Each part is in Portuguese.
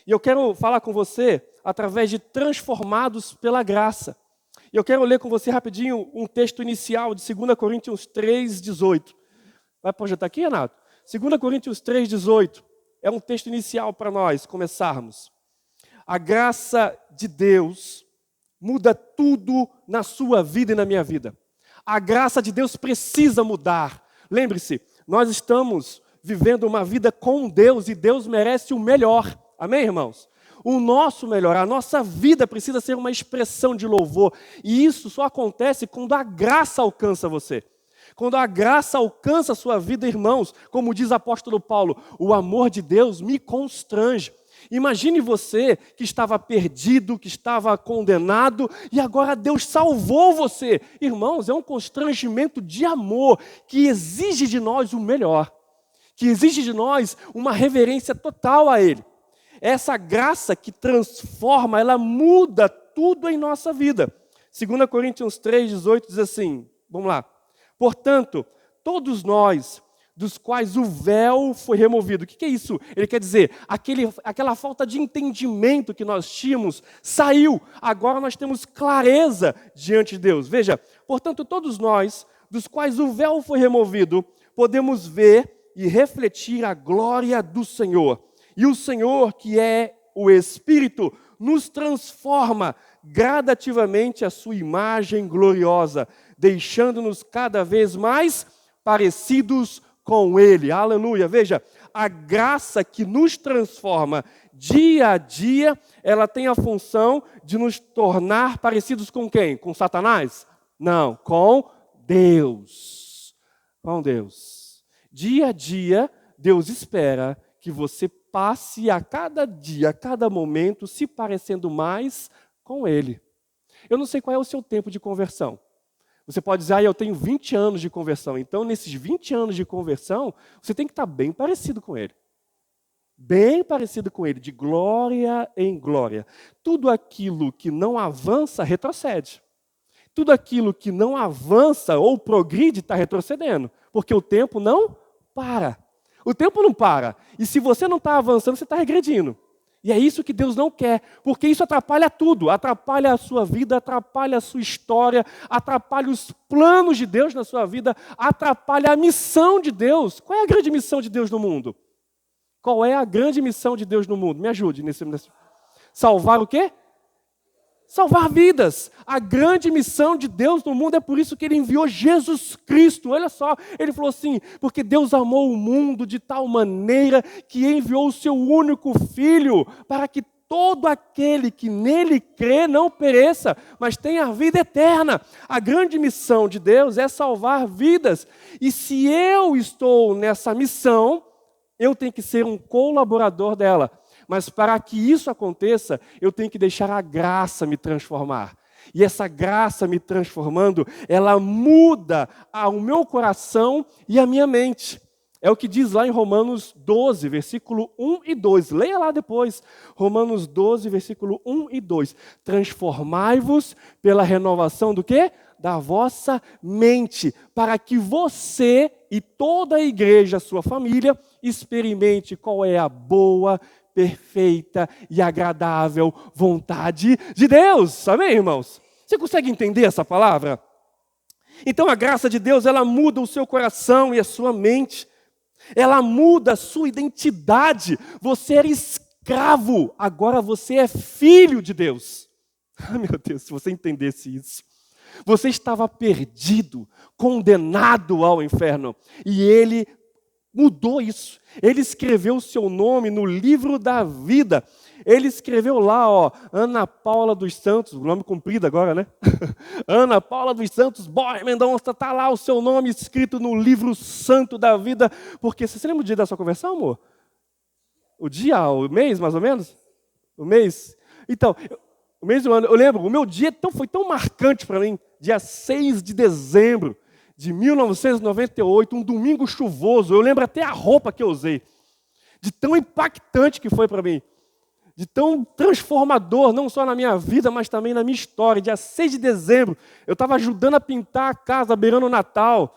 E eu quero falar com você através de transformados pela graça. E eu quero ler com você rapidinho um texto inicial de 2 Coríntios 3:18. Vai projetar aqui, Renato? 2 Coríntios 3:18 é um texto inicial para nós começarmos. A graça de Deus muda tudo na sua vida e na minha vida. A graça de Deus precisa mudar. Lembre-se, nós estamos vivendo uma vida com Deus e Deus merece o melhor. Amém, irmãos? O nosso melhor, a nossa vida precisa ser uma expressão de louvor. E isso só acontece quando a graça alcança você. Quando a graça alcança a sua vida, irmãos, como diz o apóstolo Paulo, o amor de Deus me constrange. Imagine você que estava perdido, que estava condenado, e agora Deus salvou você. Irmãos, é um constrangimento de amor que exige de nós o melhor, que exige de nós uma reverência total a Ele. Essa graça que transforma, ela muda tudo em nossa vida. 2 Coríntios 3:18 diz assim, vamos lá. Portanto, todos nós, dos quais o véu foi removido. O que é isso? Ele quer dizer, aquela falta de entendimento que nós tínhamos saiu. Agora nós temos clareza diante de Deus. Veja, portanto, todos nós, dos quais o véu foi removido, podemos ver e refletir a glória do Senhor. E o Senhor, que é o Espírito, nos transforma gradativamente a sua imagem gloriosa, deixando-nos cada vez mais parecidos com Ele. Aleluia! Veja, a graça que nos transforma dia a dia, ela tem a função de nos tornar parecidos com quem? Com Satanás? Não, com Deus. Com Deus. Dia a dia, Deus espera que você passe a cada dia, a cada momento, se parecendo mais com Ele. Eu não sei qual é o seu tempo de conversão. Você pode dizer, eu tenho 20 anos de conversão. Então, nesses 20 anos de conversão, você tem que estar bem parecido com Ele. Bem parecido com Ele, de glória em glória. Tudo aquilo que não avança, retrocede. Tudo aquilo que não avança ou progride, está retrocedendo. Porque o tempo não para. O tempo não para. E se você não está avançando, você está regredindo. E é isso que Deus não quer, porque isso atrapalha tudo. Atrapalha a sua vida, atrapalha a sua história, atrapalha os planos de Deus na sua vida, atrapalha a missão de Deus. Qual é a grande missão de Deus no mundo? Qual é a grande missão de Deus no mundo? Me ajude nesse. Salvar o quê? Salvar vidas. A grande missão de Deus no mundo é por isso que Ele enviou Jesus Cristo. Olha só, Ele falou assim, porque Deus amou o mundo de tal maneira que enviou o seu único Filho para que todo aquele que nele crê não pereça, mas tenha a vida eterna. A grande missão de Deus é salvar vidas. E se eu estou nessa missão, eu tenho que ser um colaborador dela. Mas para que isso aconteça, eu tenho que deixar a graça me transformar. E essa graça me transformando, ela muda o meu coração e a minha mente. É o que diz lá em Romanos 12, versículo 1 e 2. Leia lá depois. Romanos 12, versículo 1 e 2. Transformai-vos pela renovação do quê? Da vossa mente, para que você e toda a igreja, a sua família, experimente qual é a boa, perfeita e agradável vontade de Deus. Amém, irmãos? Você consegue entender essa palavra? Então a graça de Deus, ela muda o seu coração e a sua mente. Ela muda a sua identidade. Você era escravo, agora você é filho de Deus. Ah, meu Deus, se você entendesse isso. Você estava perdido, condenado ao inferno. E Ele mudou isso. Ele escreveu o seu nome no livro da vida. Ele escreveu lá, Ana Paula dos Santos, o nome comprido agora, né? Ana Paula dos Santos, Borges Mendonça, está lá o seu nome escrito no livro santo da vida. Porque, você lembra o dia da sua conversão, amor? O dia, o mês, mais ou menos? O mês? Então, o mês do ano, eu lembro, o meu dia foi tão marcante para mim, dia 6 de dezembro de 1998, um domingo chuvoso, eu lembro até a roupa que eu usei, de tão impactante que foi para mim, de tão transformador, não só na minha vida, mas também na minha história. Dia 6 de dezembro, eu estava ajudando a pintar a casa, beirando o Natal,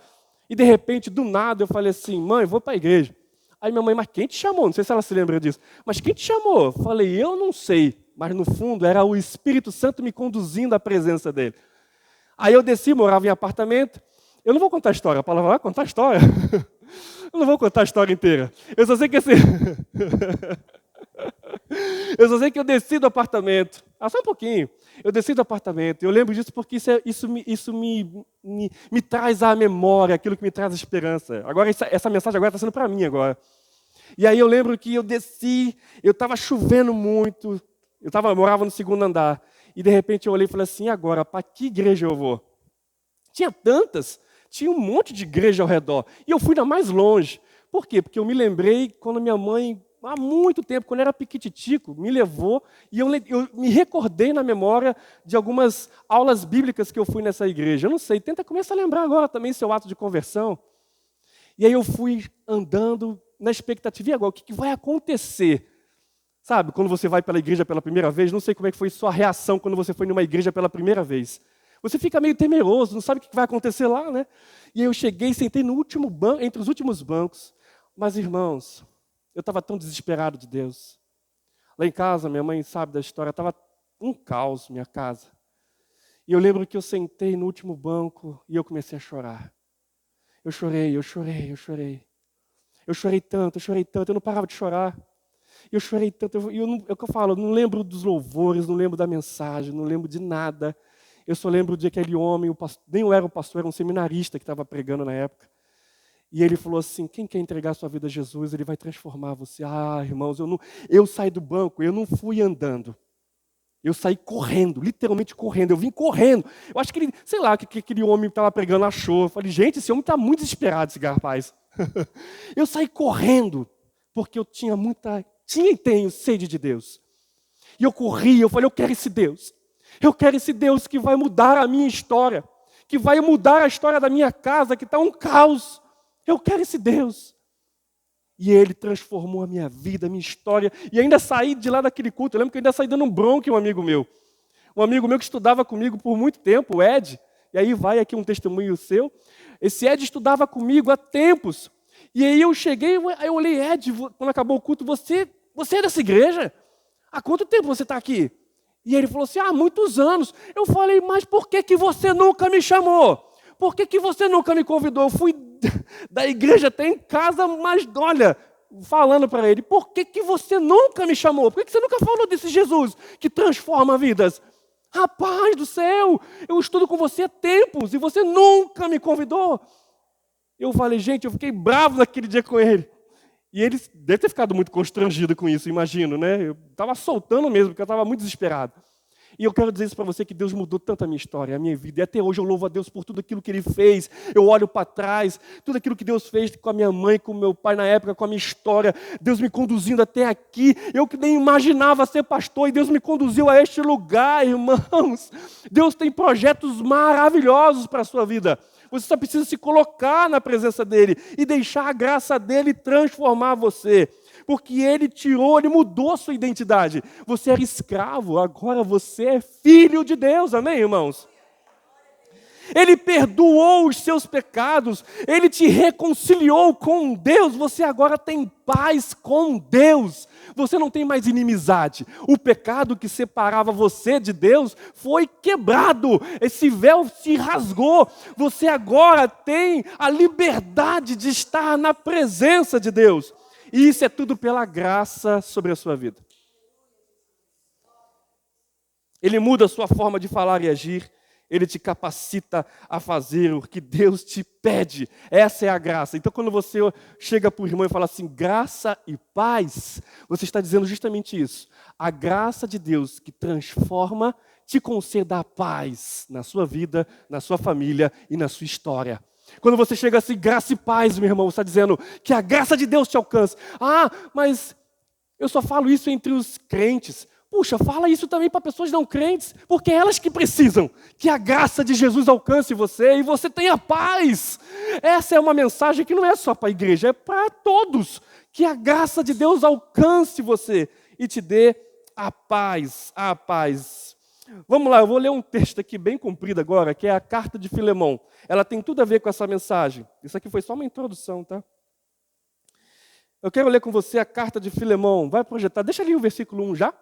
e de repente, do nada, eu falei assim, mãe, vou para a igreja. Aí minha mãe, mas quem te chamou? Não sei se ela se lembra disso. Mas quem te chamou? Eu falei, eu não sei. Mas no fundo era o Espírito Santo me conduzindo à presença dele. Aí eu desci, morava em apartamento. Eu não vou contar a história. A palavra vai contar a história. Eu não vou contar a história inteira. Eu só sei que assim... Eu só sei que eu desci do apartamento. Só um pouquinho. Eu desci do apartamento. Eu lembro disso porque isso me traz à memória aquilo que me traz a esperança. Agora, essa mensagem agora está sendo para mim agora. E aí eu lembro que eu desci, eu estava chovendo muito, morava no segundo andar. E de repente eu olhei e falei assim, e agora, para que igreja eu vou? Tinha tantas, tinha um monte de igreja ao redor. E eu fui na mais longe. Por quê? Porque eu me lembrei quando minha mãe, há muito tempo, quando eu era piquititico, me levou e eu me recordei na memória de algumas aulas bíblicas que eu fui nessa igreja. Eu não sei, tenta começar a lembrar agora também seu ato de conversão. E aí eu fui andando na expectativa, e agora, o que vai acontecer? Sabe, quando você vai pela igreja pela primeira vez, não sei como é que foi sua reação quando você foi numa igreja pela primeira vez. Você fica meio temeroso, não sabe o que vai acontecer lá, né? E aí eu cheguei, sentei no último banco, entre os últimos bancos. Mas, irmãos, eu estava tão desesperado de Deus. Lá em casa, minha mãe sabe da história, estava um caos minha casa. E eu lembro que eu sentei no último banco e eu comecei a chorar. Eu chorei. Eu chorei tanto, eu não parava de chorar. Eu chorei tanto, é o que eu falo, eu não lembro dos louvores, não lembro da mensagem, não lembro de nada. Eu só lembro de aquele homem, nem eu era o pastor, era um seminarista que estava pregando na época. E ele falou assim, quem quer entregar sua vida a Jesus, ele vai transformar você. Irmãos, eu saí do banco, eu não fui andando. Eu saí correndo, literalmente correndo. Eu vim correndo. Eu acho que ele, sei lá, que aquele homem que estava pregando achou. Eu falei, gente, esse homem está muito desesperado, esse rapaz. Eu saí correndo, porque eu tinha e tenho sede de Deus. E eu corri, eu falei, eu quero esse Deus. Eu quero esse Deus que vai mudar a minha história, que vai mudar a história da minha casa, que está um caos. Eu quero esse Deus. E Ele transformou a minha vida, a minha história. E ainda saí de lá daquele culto. Eu lembro que eu ainda saí dando um bronca em um amigo meu. Um amigo meu que estudava comigo por muito tempo, o Ed. E aí vai aqui um testemunho seu. Esse Ed estudava comigo há tempos. E aí eu cheguei, aí eu olhei, Ed, quando acabou o culto, você é dessa igreja? Há quanto tempo você está aqui? E ele falou assim, há muitos anos. Eu falei, mas por que você nunca me chamou? Por que você nunca me convidou? Eu fui da igreja até em casa, mas olha, falando para ele, por que você nunca me chamou? Por que você nunca falou desse Jesus que transforma vidas? Rapaz do céu, eu estudo com você há tempos e você nunca me convidou. Eu falei, gente, eu fiquei bravo naquele dia com ele. E ele deve ter ficado muito constrangido com isso, imagino, né? Eu estava soltando mesmo, porque eu estava muito desesperado. E eu quero dizer isso para você, que Deus mudou tanto a minha história, a minha vida. E até hoje eu louvo a Deus por tudo aquilo que Ele fez. Eu olho para trás, tudo aquilo que Deus fez com a minha mãe, com o meu pai na época, com a minha história. Deus me conduzindo até aqui. Eu que nem imaginava ser pastor e Deus me conduziu a este lugar, irmãos. Deus tem projetos maravilhosos para a sua vida. Você só precisa se colocar na presença dEle e deixar a graça dEle transformar você. Porque Ele mudou a sua identidade. Você era escravo, agora você é filho de Deus, amém, irmãos? Ele perdoou os seus pecados, Ele te reconciliou com Deus, você agora tem paz com Deus. Você não tem mais inimizade. O pecado que separava você de Deus foi quebrado, esse véu se rasgou. Você agora tem a liberdade de estar na presença de Deus. E isso é tudo pela graça sobre a sua vida. Ele muda a sua forma de falar e agir. Ele te capacita a fazer o que Deus te pede. Essa é a graça. Então, quando você chega para o irmão e fala assim, graça e paz, você está dizendo justamente isso. A graça de Deus que transforma, te conceda a paz na sua vida, na sua família e na sua história. Quando você chega assim, graça e paz, meu irmão, você está dizendo que a graça de Deus te alcance. Mas eu só falo isso entre os crentes. Puxa, fala isso também para pessoas não crentes, porque é elas que precisam que a graça de Jesus alcance você e você tenha paz. Essa é uma mensagem que não é só para a igreja, é para todos. Que a graça de Deus alcance você e te dê a paz, a paz. Vamos lá, eu vou ler um texto aqui bem comprido agora, que é a carta de Filemão. Ela tem tudo a ver com essa mensagem. Isso aqui foi só uma introdução, tá? Eu quero ler com você a carta de Filemão. Vai projetar. Deixa ali o versículo 1 já.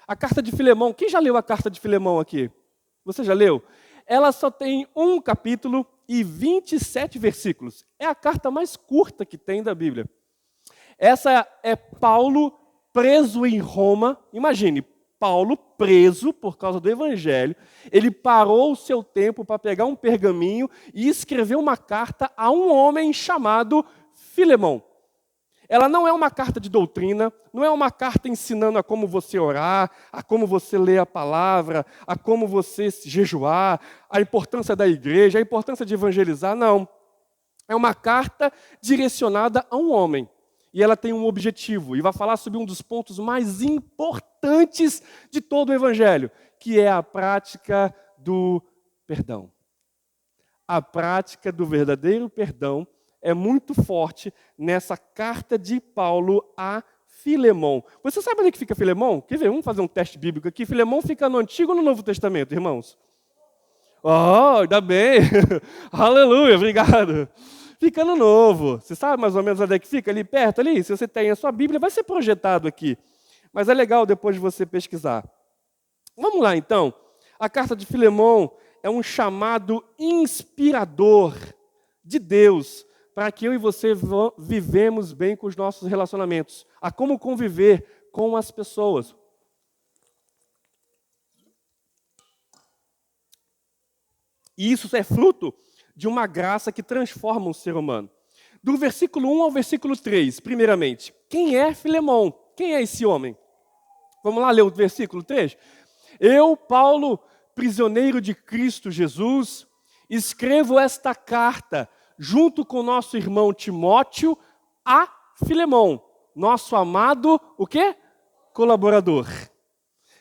A carta de Filemão. Quem já leu a carta de Filemão aqui? Você já leu? Ela só tem um capítulo e 27 versículos. É a carta mais curta que tem da Bíblia. Essa é Paulo preso em Roma. Imagine, Paulo preso por causa do Evangelho. Ele parou o seu tempo para pegar um pergaminho e escrever uma carta a um homem chamado Filemão. Ela não é uma carta de doutrina, não é uma carta ensinando a como você orar, a como você ler a palavra, a como você jejuar, a importância da igreja, a importância de evangelizar, não. É uma carta direcionada a um homem. E ela tem um objetivo, e vai falar sobre um dos pontos mais importantes de todo o evangelho, que é a prática do perdão. A prática do verdadeiro perdão é muito forte nessa carta de Paulo a Filemão. Você sabe onde é que fica Filemão? Quer ver? Vamos fazer um teste bíblico aqui. Filemão fica no Antigo ou no Novo Testamento, irmãos? Oh, ainda bem. Aleluia, obrigado. Fica no Novo. Você sabe mais ou menos onde é que fica? Ali perto, ali? Se você tem a sua Bíblia, vai ser projetado aqui. Mas é legal depois de você pesquisar. Vamos lá, então. A carta de Filemão é um chamado inspirador de Deus para que eu e você vivemos bem com os nossos relacionamentos, a como conviver com as pessoas. E isso é fruto de uma graça que transforma o ser humano. Do versículo 1 ao versículo 3, primeiramente, quem é Filemão? Quem é esse homem? Vamos lá ler o versículo 3? Eu, Paulo, prisioneiro de Cristo Jesus, escrevo esta carta junto com nosso irmão Timóteo, a Filemão, nosso amado, o quê? Colaborador.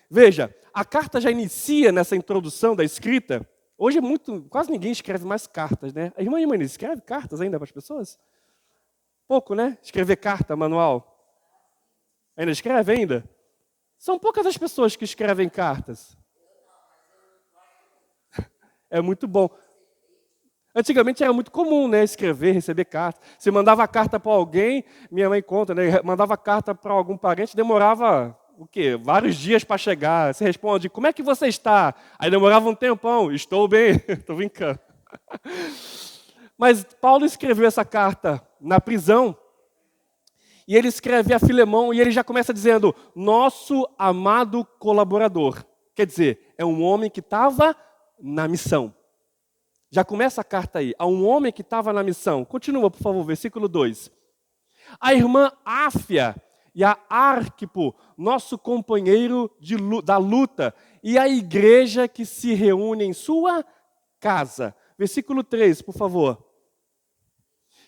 Veja, a carta já inicia nessa introdução da escrita. Hoje quase ninguém escreve mais cartas, né? A irmã Imanis escreve cartas ainda para as pessoas? Pouco, né? Escrever carta, manual. Ainda escreve ainda? São poucas as pessoas que escrevem cartas. É muito bom. Antigamente era muito comum, né, escrever, receber carta. Você mandava carta para alguém, minha mãe conta, né, mandava carta para algum parente, demorava o quê? Vários dias para chegar. Você responde, como é que você está? Aí demorava um tempão, estou bem, estou brincando. Mas Paulo escreveu essa carta na prisão, e ele escreve a Filemão, e ele já começa dizendo, nosso amado colaborador. Quer dizer, é um homem que estava na missão. Já começa a carta aí. A um homem que estava na missão. Continua, por favor, versículo 2. A irmã Áfia e a Arquipo, nosso companheiro da luta, e a igreja que se reúne em sua casa. Versículo 3, por favor.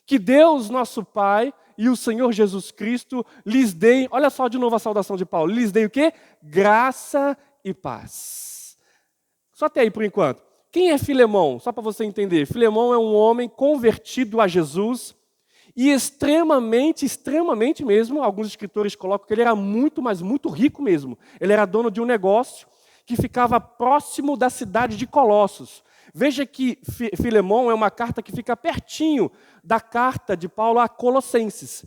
Que Deus, nosso Pai, e o Senhor Jesus Cristo lhes deem, olha só de novo a saudação de Paulo, lhes deem o quê? Graça e paz. Só até aí por enquanto. Quem é Filemão? Só para você entender. Filemão é um homem convertido a Jesus e extremamente mesmo, alguns escritores colocam que ele era muito, mas muito rico mesmo. Ele era dono de um negócio que ficava próximo da cidade de Colossos. Veja que Filemão é uma carta que fica pertinho da carta de Paulo a Colossenses.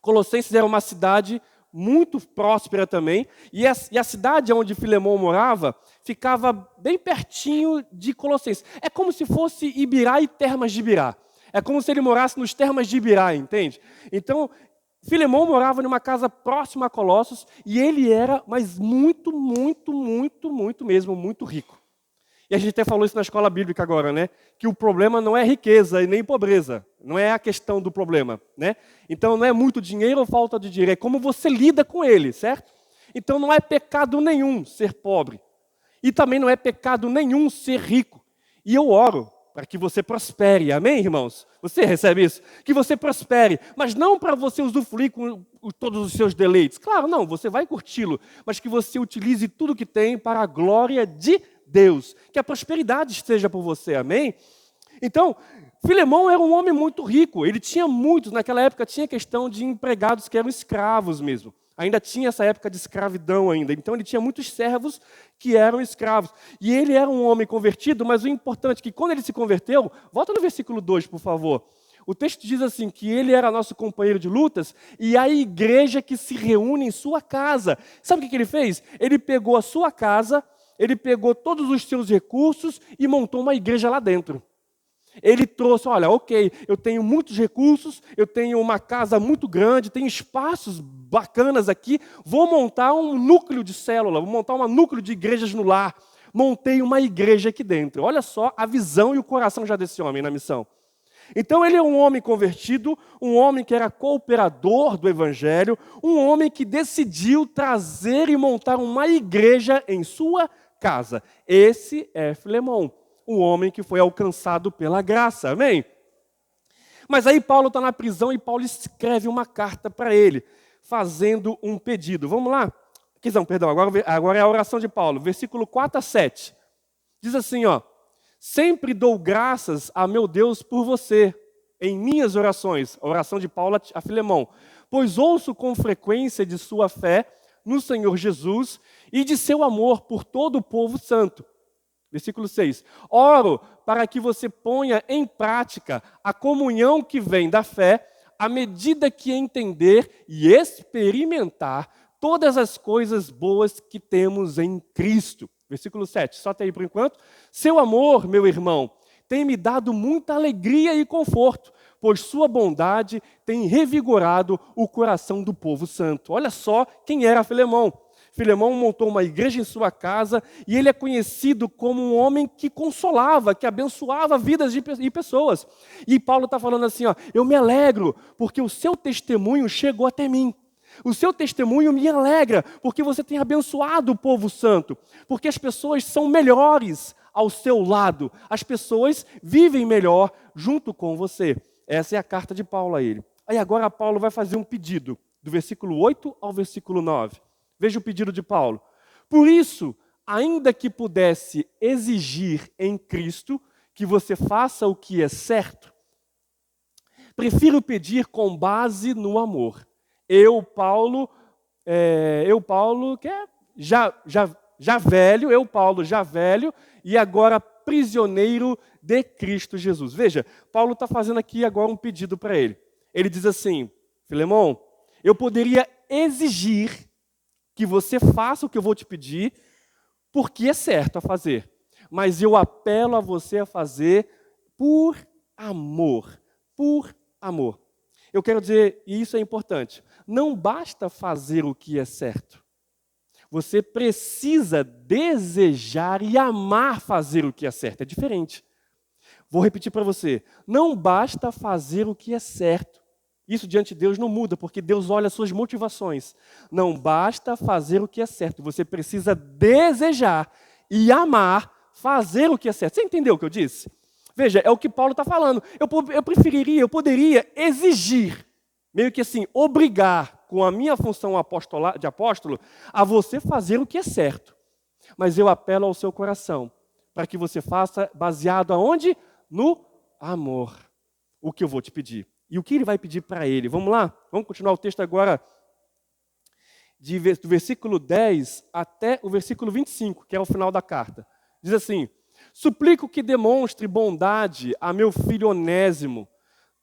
Colossenses era uma cidade muito próspera também, e a cidade onde Filemão morava ficava bem pertinho de Colossenses. É como se fosse Ibirá e Termas de Ibirá. É como se ele morasse nos Termas de Ibirá, entende? Então, Filemão morava numa casa próxima a Colossos, e ele era, mas muito mesmo, muito rico. E a gente até falou isso na escola bíblica agora, né? Que o problema não é riqueza e nem pobreza. Não é a questão do problema, né? Então não é muito dinheiro ou falta de dinheiro, é como você lida com ele, certo? Então não é pecado nenhum ser pobre. E também não é pecado nenhum ser rico. E eu oro para que você prospere, amém, irmãos? Você recebe isso? Que você prospere, mas não para você usufruir com todos os seus deleites. Claro, não, você vai curti-lo, mas que você utilize tudo que tem para a glória de Deus, que a prosperidade esteja por você, amém? Então, Filemão era um homem muito rico, ele tinha muitos, naquela época tinha questão de empregados que eram escravos mesmo, ainda tinha essa época de escravidão ainda, então ele tinha muitos servos que eram escravos, e ele era um homem convertido, mas o importante é que quando ele se converteu, volta no versículo 2, por favor, O texto diz assim, que ele era nosso companheiro de lutas e a igreja que se reúne em sua casa. Sabe o que ele fez? Ele pegou a sua casa, ele pegou todos os seus recursos e montou uma igreja lá dentro. Ele trouxe, olha, ok, eu tenho muitos recursos, eu tenho uma casa muito grande, tenho espaços bacanas aqui, vou montar um núcleo de célula, vou montar um núcleo de igrejas no lar. Montei uma igreja aqui dentro. Olha só a visão e o coração já desse homem na missão. Então ele é um homem convertido, um homem que era cooperador do Evangelho, um homem que decidiu trazer e montar uma igreja em sua casa. Esse é Filemão, um homem que foi alcançado pela graça, amém? Mas aí Paulo está na prisão e Paulo escreve uma carta para ele, fazendo um pedido. Vamos lá? Agora é a oração de Paulo, versículo 4 a 7. Diz assim, ó: sempre dou graças a meu Deus por você, em minhas orações, a oração de Paulo a Filemão, pois ouço com frequência de sua fé no Senhor Jesus e de seu amor por todo o povo santo. Versículo 6. Oro para que você ponha em prática a comunhão que vem da fé, à medida que entender e experimentar todas as coisas boas que temos em Cristo. Versículo 7, só até aí por enquanto. Seu amor, meu irmão, tem me dado muita alegria e conforto, pois sua bondade tem revigorado o coração do povo santo. Olha só quem era Filemão. Filemão montou uma igreja em sua casa e ele é conhecido como um homem que consolava, que abençoava vidas de pessoas. E Paulo está falando assim, ó, eu me alegro porque o seu testemunho chegou até mim. O seu testemunho me alegra, porque você tem abençoado o povo santo, porque as pessoas são melhores ao seu lado, as pessoas vivem melhor junto com você. Essa é a carta de Paulo a ele. Aí agora Paulo vai fazer um pedido, do versículo 8 ao versículo 9. Veja o pedido de Paulo. Por isso, ainda que pudesse exigir em Cristo que você faça o que é certo, prefiro pedir com base no amor. Eu, Paulo, que é já velho, e agora prisioneiro de Cristo Jesus. Veja, Paulo está fazendo aqui agora um pedido para ele. Ele diz assim, Filemão, eu poderia exigir que você faça o que eu vou te pedir, porque é certo a fazer. Mas eu apelo a você a fazer por amor. Por amor. Eu quero dizer, e isso é importante, não basta fazer o que é certo. Você precisa desejar e amar fazer o que é certo. É diferente. Vou repetir para você. Não basta fazer o que é certo. Isso diante de Deus não muda, porque Deus olha as suas motivações. Não basta fazer o que é certo. Você precisa desejar e amar fazer o que é certo. Você entendeu o que eu disse? Veja, é o que Paulo está falando. Eu poderia exigir, meio que assim, obrigar com a minha função de apóstolo a você fazer o que é certo. Mas eu apelo ao seu coração, para que você faça baseado aonde? No amor. O que eu vou te pedir. E o que ele vai pedir para ele? Vamos lá? Vamos continuar o texto agora, do versículo 10 até o versículo 25, que é o final da carta. Diz assim: suplico que demonstre bondade a meu filho Onésimo.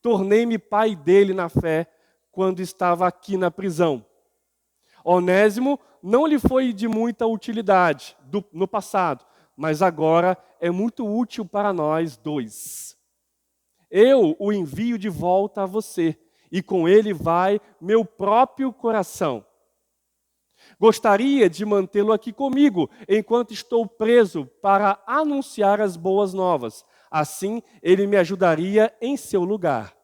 Tornei-me pai dele na fé quando estava aqui na prisão. Onésimo não lhe foi de muita utilidade no passado, mas agora é muito útil para nós dois. Eu o envio de volta a você, e com ele vai meu próprio coração. Gostaria de mantê-lo aqui comigo, enquanto estou preso, para anunciar as boas novas. Assim, ele me ajudaria em seu lugar.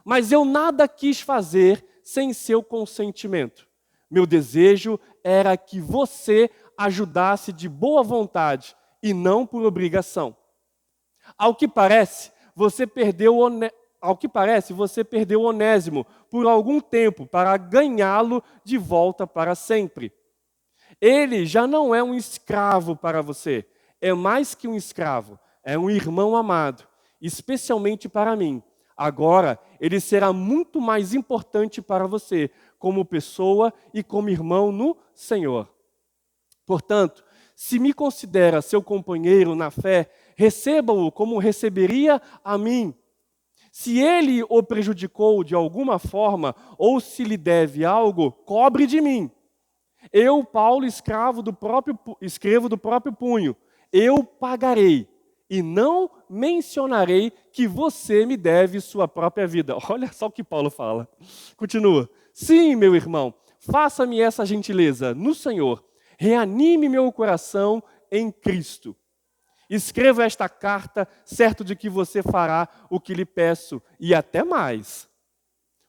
Mas eu nada quis fazer sem seu consentimento. Meu desejo era que você ajudasse de boa vontade e não por obrigação. Ao que parece, você perdeu Onésimo por algum tempo para ganhá-lo de volta para sempre. Ele já não é um escravo para você, é mais que um escravo, é um irmão amado, especialmente para mim. Agora, ele será muito mais importante para você, como pessoa e como irmão no Senhor. Portanto, se me considera seu companheiro na fé, receba-o como receberia a mim. Se ele o prejudicou de alguma forma, ou se lhe deve algo, cobre de mim. Eu, Paulo, escrevo do próprio punho. Eu pagarei, e não mencionarei que você me deve sua própria vida. Olha só o que Paulo fala. Continua. Sim, meu irmão, faça-me essa gentileza no Senhor. Reanime meu coração em Cristo. Escreva esta carta, certo de que você fará o que lhe peço, e até mais.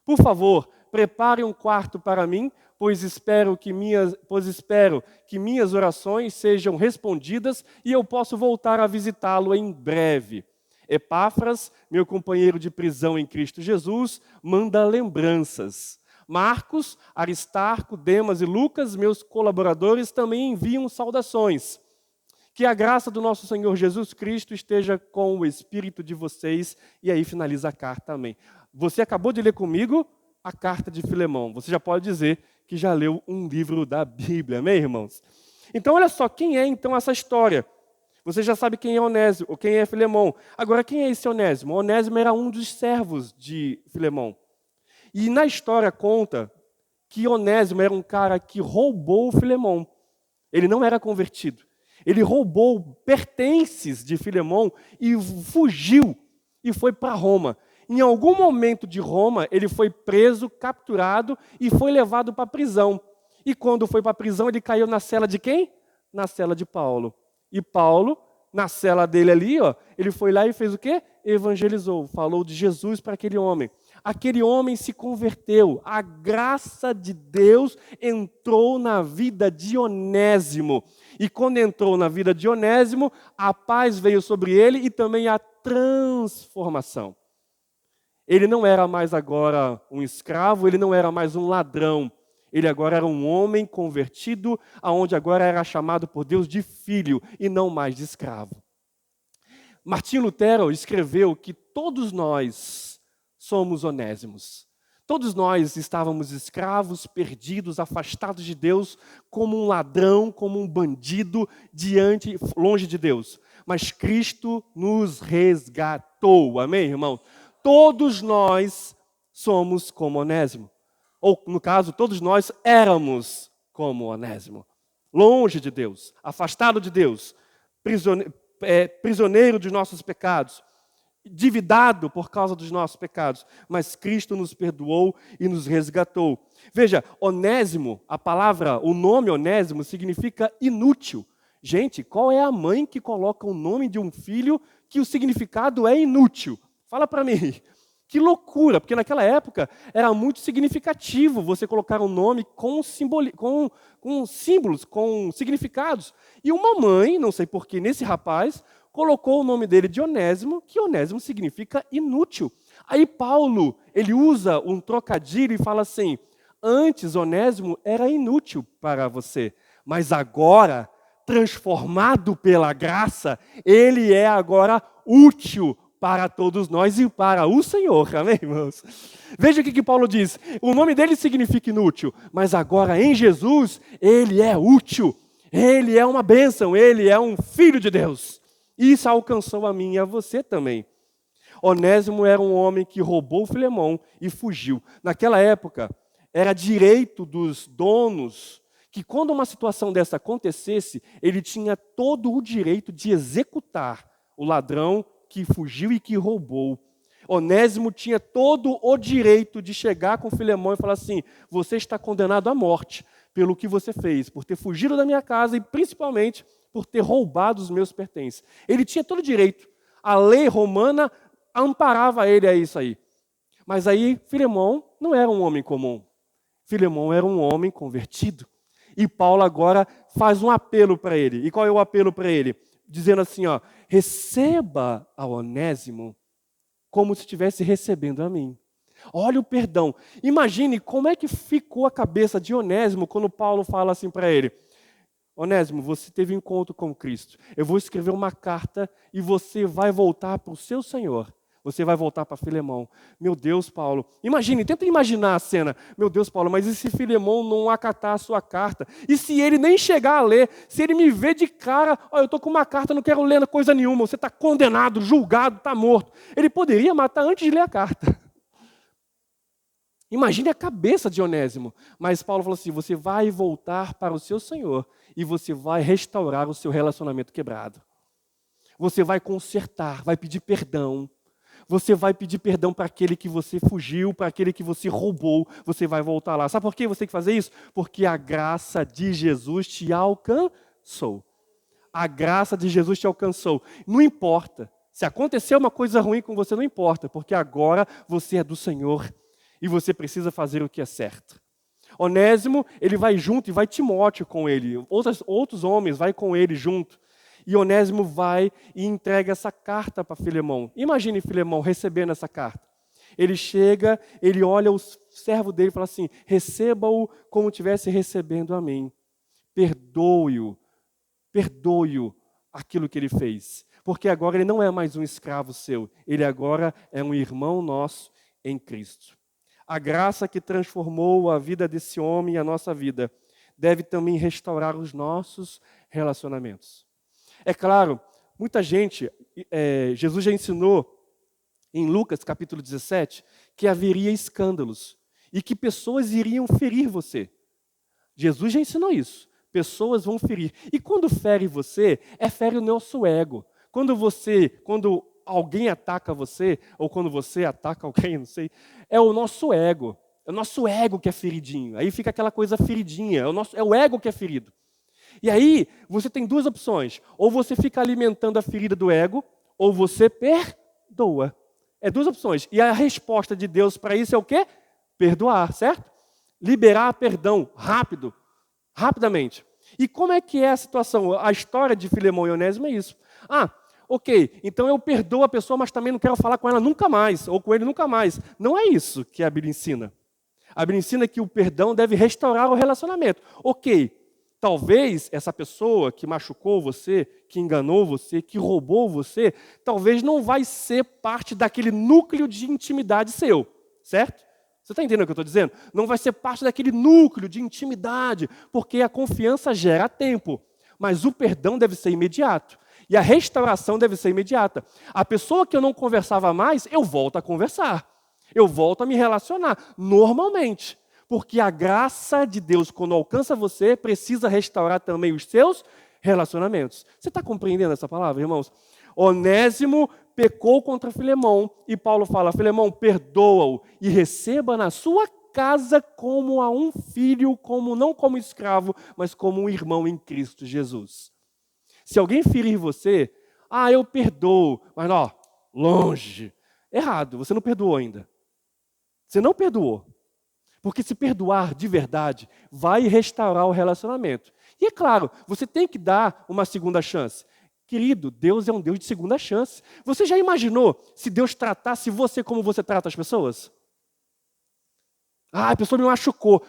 Por favor, prepare um quarto para mim, pois espero que minhas orações sejam respondidas e eu possa voltar a visitá-lo em breve. Epáfras, meu companheiro de prisão em Cristo Jesus, manda lembranças. Marcos, Aristarco, Demas e Lucas, meus colaboradores, também enviam saudações. Que a graça do nosso Senhor Jesus Cristo esteja com o espírito de vocês. E aí finaliza a carta, amém. Você acabou de ler comigo a carta de Filemão. Você já pode dizer que já leu um livro da Bíblia, amém, irmãos? Então, olha só, quem é então essa história? Você já sabe quem é Onésimo, ou quem é Filemão. Agora, quem é esse Onésimo? Onésimo era um dos servos de Filemão. E na história conta que Onésimo era um cara que roubou Filemão. Ele não era convertido. Ele roubou pertences de Filemão e fugiu e foi para Roma. Em algum momento de Roma, ele foi preso, capturado e foi levado para a prisão. E quando foi para a prisão, ele caiu na cela de quem? Na cela de Paulo. E Paulo, na cela dele ali, ele foi lá e fez o quê? Evangelizou, falou de Jesus para aquele homem. Aquele homem se converteu. A graça de Deus entrou na vida de Onésimo. E quando entrou na vida de Onésimo, a paz veio sobre ele e também a transformação. Ele não era mais agora um escravo, ele não era mais um ladrão. Ele agora era um homem convertido, aonde agora era chamado por Deus de filho e não mais de escravo. Martinho Lutero escreveu que todos nós somos Onésimos. Todos nós estávamos escravos, perdidos, afastados de Deus, como um ladrão, como um bandido, longe de Deus. Mas Cristo nos resgatou, amém, irmão? Todos nós somos como Onésimo. Ou, no caso, todos nós éramos como Onésimo. Longe de Deus, afastado de Deus, prisioneiro dos nossos pecados, endividado por causa dos nossos pecados, mas Cristo nos perdoou e nos resgatou. Veja, Onésimo, o nome Onésimo significa inútil. Gente, qual é a mãe que coloca o nome de um filho que o significado é inútil? Fala para mim. Que loucura, porque naquela época era muito significativo você colocar um nome com símbolos, com significados. E uma mãe, não sei porquê, nesse rapaz, colocou o nome dele de Onésimo, que Onésimo significa inútil. Aí Paulo, ele usa um trocadilho e fala assim, antes Onésimo era inútil para você, mas agora, transformado pela graça, ele é agora útil para todos nós e para o Senhor, amém, irmãos? Veja o que Paulo diz, o nome dele significa inútil, mas agora em Jesus, ele é útil, ele é uma bênção, ele é um filho de Deus. Isso alcançou a mim e a você também. Onésimo era um homem que roubou Filemão e fugiu. Naquela época, era direito dos donos que quando uma situação dessa acontecesse, ele tinha todo o direito de executar o ladrão que fugiu e que roubou. Onésimo tinha todo o direito de chegar com Filemão e falar assim, você está condenado à morte pelo que você fez, por ter fugido da minha casa e principalmente por ter roubado os meus pertences. Ele tinha todo o direito. A lei romana amparava ele a isso aí. Mas aí Filemão não era um homem comum. Filemão era um homem convertido. E Paulo agora faz um apelo para ele. E qual é o apelo para ele? Dizendo assim, receba a Onésimo como se estivesse recebendo a mim. Olha o perdão. Imagine como é que ficou a cabeça de Onésimo quando Paulo fala assim para ele. Onésimo, você teve um encontro com Cristo. Eu vou escrever uma carta e você vai voltar para o seu Senhor. Você vai voltar para Filemão. Meu Deus, Paulo. Imagine, tenta imaginar a cena. Meu Deus, Paulo, mas e se Filemão não acatar a sua carta? E se ele nem chegar a ler? Se ele me vê de cara, eu estou com uma carta, não quero ler coisa nenhuma. Você está condenado, julgado, está morto. Ele poderia matar antes de ler a carta. Imagine a cabeça de Onésimo. Mas Paulo falou assim, você vai voltar para o seu Senhor e você vai restaurar o seu relacionamento quebrado. Você vai consertar, vai pedir perdão. Você vai pedir perdão para aquele que você fugiu, para aquele que você roubou. Você vai voltar lá. Sabe por que você tem que fazer isso? Porque a graça de Jesus te alcançou. A graça de Jesus te alcançou. Não importa. Se acontecer uma coisa ruim com você, não importa. Porque agora você é do Senhor. E você precisa fazer o que é certo. Onésimo, ele vai junto e vai Timóteo com ele. Outros homens vai com ele junto. E Onésimo vai e entrega essa carta para Filemão. Imagine Filemão recebendo essa carta. Ele chega, ele olha o servo dele e fala assim, receba-o como estivesse recebendo a mim. Perdoe-o aquilo que ele fez. Porque agora ele não é mais um escravo seu, ele agora é um irmão nosso em Cristo. A graça que transformou a vida desse homem e a nossa vida deve também restaurar os nossos relacionamentos. É claro, muita gente, Jesus já ensinou em Lucas capítulo 17, que haveria escândalos e que pessoas iriam ferir você. Jesus já ensinou isso. Pessoas vão ferir. E quando fere você, fere o nosso ego. Quando alguém ataca você, ou quando você ataca alguém, não sei, é o nosso ego. É o nosso ego que é feridinho. Aí fica aquela coisa feridinha. É o ego que é ferido. E aí, você tem duas opções. Ou você fica alimentando a ferida do ego, ou você perdoa. É duas opções. E a resposta de Deus para isso é o quê? Perdoar, certo? Liberar perdão, rapidamente. E como é que é a situação? A história de Filemão e Onésimo é isso. Ok, então eu perdoo a pessoa, mas também não quero falar com ela nunca mais, ou com ele nunca mais. Não é isso que a Bíblia ensina. A Bíblia ensina que o perdão deve restaurar o relacionamento. Ok, talvez essa pessoa que machucou você, que enganou você, que roubou você, talvez não vai ser parte daquele núcleo de intimidade seu, certo? Você está entendendo o que eu estou dizendo? Não vai ser parte daquele núcleo de intimidade, porque a confiança gera tempo, mas o perdão deve ser imediato. E a restauração deve ser imediata. A pessoa que eu não conversava mais, eu volto a conversar. Eu volto a me relacionar, normalmente. Porque a graça de Deus, quando alcança você, precisa restaurar também os seus relacionamentos. Você está compreendendo essa palavra, irmãos? Onésimo pecou contra Filemão. E Paulo fala, Filemão, perdoa-o e receba na sua casa como a um filho, não como escravo, mas como um irmão em Cristo Jesus. Se alguém ferir você, eu perdoo, mas longe. Errado, você não perdoou ainda. Você não perdoou. Porque se perdoar de verdade, vai restaurar o relacionamento. E é claro, você tem que dar uma segunda chance. Querido, Deus é um Deus de segunda chance. Você já imaginou se Deus tratasse você como você trata as pessoas? A pessoa me machucou,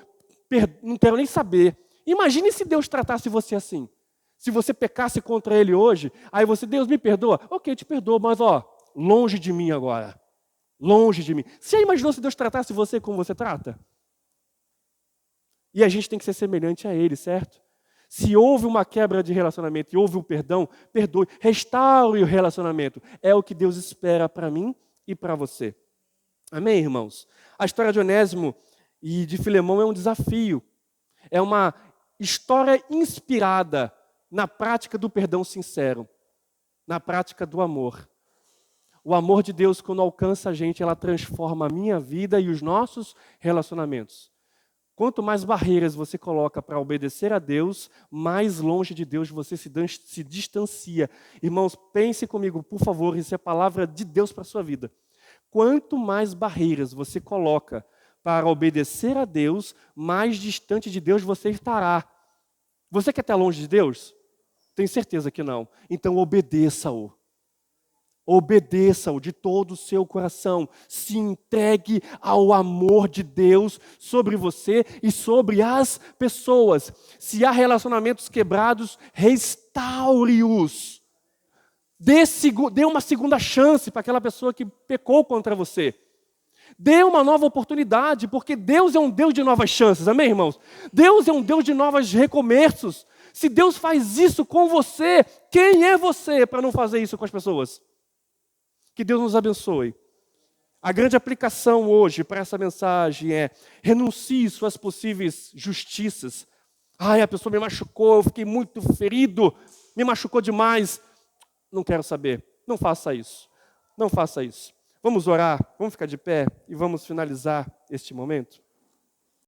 não quero nem saber. Imagine se Deus tratasse você assim. Se você pecasse contra Ele hoje, aí Deus me perdoa? Ok, te perdoo, mas longe de mim agora. Longe de mim. Você já imaginou se Deus tratasse você como você trata? E a gente tem que ser semelhante a Ele, certo? Se houve uma quebra de relacionamento e houve um perdão, perdoe, restaure o relacionamento. É o que Deus espera para mim e para você. Amém, irmãos? A história de Onésimo e de Filemão é um desafio. É uma história inspirada na prática do perdão sincero, na prática do amor. O amor de Deus, quando alcança a gente, ela transforma a minha vida e os nossos relacionamentos. Quanto mais barreiras você coloca para obedecer a Deus, mais longe de Deus você se distancia. Irmãos, pense comigo, por favor, isso é a palavra de Deus para a sua vida. Quanto mais barreiras você coloca para obedecer a Deus, mais distante de Deus você estará. Você quer estar longe de Deus? Tenho certeza que não. Então obedeça-o. Obedeça-o de todo o seu coração. Se entregue ao amor de Deus sobre você e sobre as pessoas. Se há relacionamentos quebrados, restaure-os. Dê uma segunda chance para aquela pessoa que pecou contra você. Dê uma nova oportunidade, porque Deus é um Deus de novas chances, amém, irmãos? Deus é um Deus de novos recomeços. Se Deus faz isso com você, quem é você para não fazer isso com as pessoas? Que Deus nos abençoe. A grande aplicação hoje para essa mensagem é: renuncie suas possíveis justiças. Ai, a pessoa me machucou, eu fiquei muito ferido, me machucou demais. Não quero saber. Não faça isso. Não faça isso. Vamos orar, vamos ficar de pé e vamos finalizar este momento?